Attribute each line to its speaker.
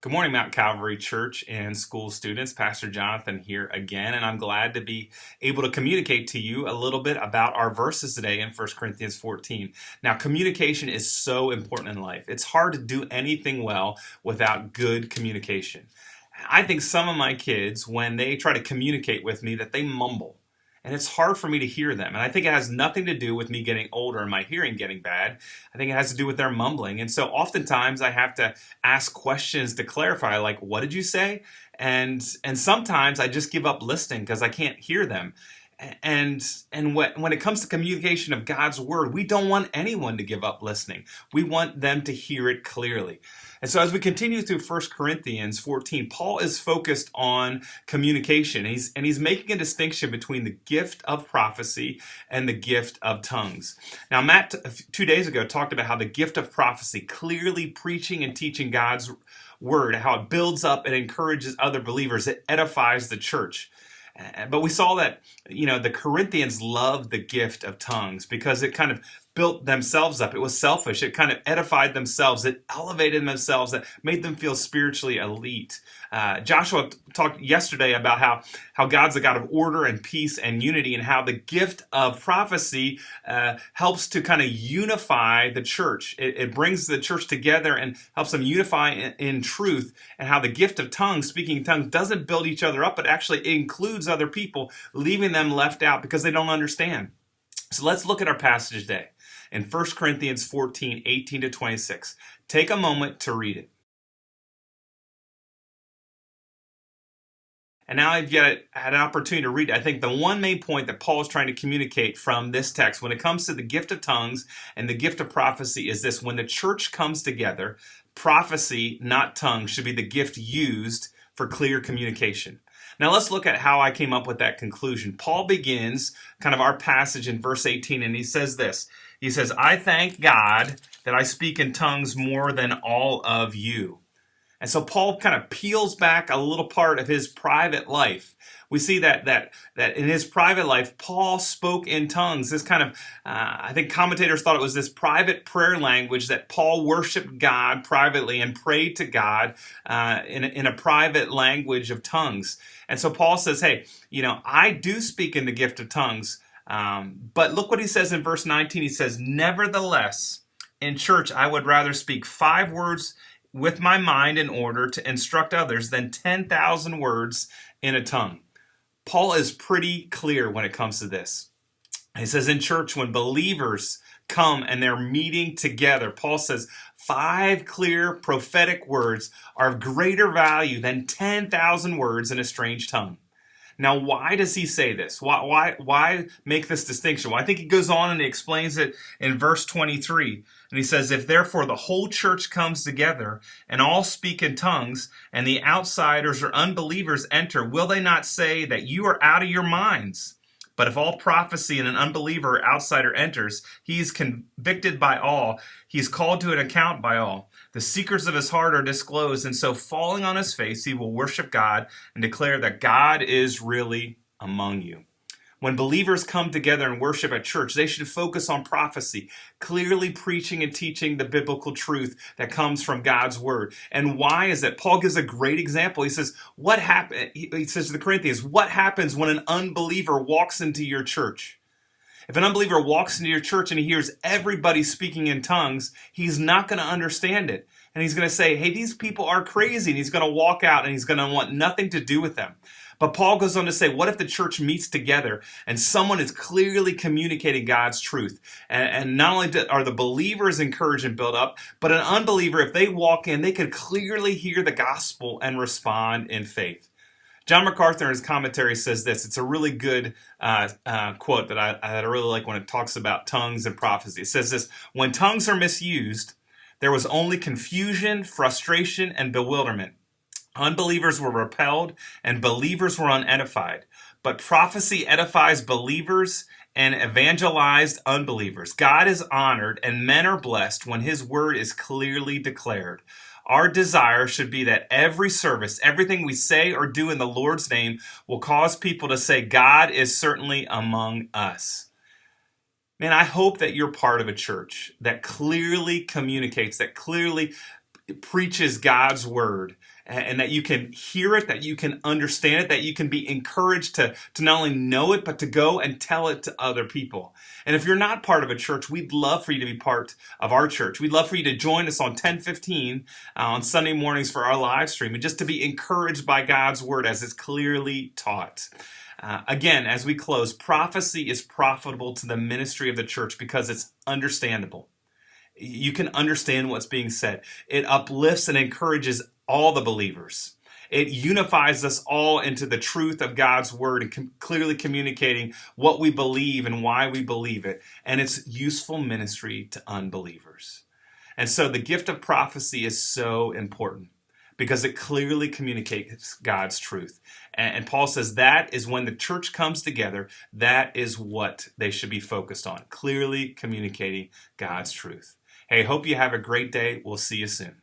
Speaker 1: Good morning, Mount Calvary Church and school students. Pastor Jonathan here again, and I'm glad to be able to communicate to you a little bit about our verses today in 1 Corinthians 14. Now, communication is so important in life. It's hard to do anything well without good communication. I think some of my kids, when they try to communicate with me, that they mumble. And it's hard for me to hear them. And I think it has nothing to do with me getting older and my hearing getting bad. I think it has to do with their mumbling. And so oftentimes I have to ask questions to clarify, like, what did you say? And sometimes I just give up listening because I can't hear them. And when it comes to communication of God's word, we don't want anyone to give up listening. We want them to hear it clearly. And so as we continue through 1 Corinthians 14, Paul is focused on communication. He's making a distinction between the gift of prophecy and the gift of tongues. Now, Matt, 2 days ago, talked about how the gift of prophecy, clearly preaching and teaching God's word, how it builds up and encourages other believers, it edifies the church. But we saw that, the Corinthians loved the gift of tongues because it kind of built themselves up. It was selfish. It kind of edified themselves. It elevated themselves. That made them feel spiritually elite. Joshua talked yesterday about how God's a God of order and peace and unity, and how the gift of prophecy helps to kind of unify the church. It brings the church together and helps them unify in truth, and how the gift of tongues, speaking in tongues, doesn't build each other up, but actually includes other people, leaving them left out because they don't understand. So let's look at our passage today in 1 Corinthians 14, 18 to 26. Take a moment to read it. And now I've had an opportunity to read it. I think the one main point that Paul is trying to communicate from this text when it comes to the gift of tongues and the gift of prophecy is this: when the church comes together, prophecy, not tongues, should be the gift used for clear communication. Now let's look at how I came up with that conclusion. Paul begins kind of our passage in verse 18, and he says this. He says, "I thank God that I speak in tongues more than all of you." And so Paul kind of peels back a little part of his private life. We see that in his private life, Paul spoke in tongues. This kind of, I think commentators thought it was this private prayer language that Paul worshiped God privately and prayed to God in a private language of tongues. And so Paul says, hey, I do speak in the gift of tongues. But look what he says in verse 19. He says, "Nevertheless, in church, I would rather speak 5 words with my mind in order to instruct others than 10,000 words in a tongue." Paul is pretty clear when it comes to this. He says in church, when believers come and they're meeting together, Paul says 5 clear prophetic words are of greater value than 10,000 words in a strange tongue. Now, why does he say this? Why make this distinction? Well, I think he goes on and he explains it in verse 23. And he says, "If therefore the whole church comes together and all speak in tongues, and the outsiders or unbelievers enter, will they not say that you are out of your minds? But if all prophecy and an unbeliever or outsider enters, he is convicted by all. He is called to an account by all. The secrets of his heart are disclosed, and so falling on his face, he will worship God and declare that God is really among you." When believers come together and worship at church, they should focus on prophecy, clearly preaching and teaching the biblical truth that comes from God's word. And why is that? Paul gives a great example. He says, he says to the Corinthians, what happens when an unbeliever walks into your church? If an unbeliever walks into your church and he hears everybody speaking in tongues, he's not going to understand it. And he's going to say, hey, these people are crazy. And he's going to walk out and he's going to want nothing to do with them. But Paul goes on to say, what if the church meets together and someone is clearly communicating God's truth? And not only are the believers encouraged and built up, but an unbeliever, if they walk in, they could clearly hear the gospel and respond in faith. John MacArthur in his commentary says this. It's a really good quote that I really like when it talks about tongues and prophecy. It says this: "When tongues are misused, there was only confusion, frustration, and bewilderment. Unbelievers were repelled and believers were unedified. But prophecy edifies believers and evangelized unbelievers. God is honored and men are blessed when his word is clearly declared. Our desire should be that every service, everything we say or do in the Lord's name will cause people to say, God is certainly among us." Man, I hope that you're part of a church that clearly communicates, that clearly preaches God's word, and that you can hear it, that you can understand it, that you can be encouraged to not only know it, but to go and tell it to other people. And if you're not part of a church, we'd love for you to be part of our church. We'd love for you to join us on 10:15 on Sunday mornings for our live stream, and just to be encouraged by God's word as it's clearly taught. Again, as we close, prophecy is profitable to the ministry of the church because it's understandable. You can understand what's being said. It uplifts and encourages all the believers. It unifies us all into the truth of God's word and clearly communicating what we believe and why we believe it. And it's useful ministry to unbelievers. And so the gift of prophecy is so important because it clearly communicates God's truth. And Paul says that is when the church comes together, that is what they should be focused on, clearly communicating God's truth. Hey, hope you have a great day. We'll see you soon.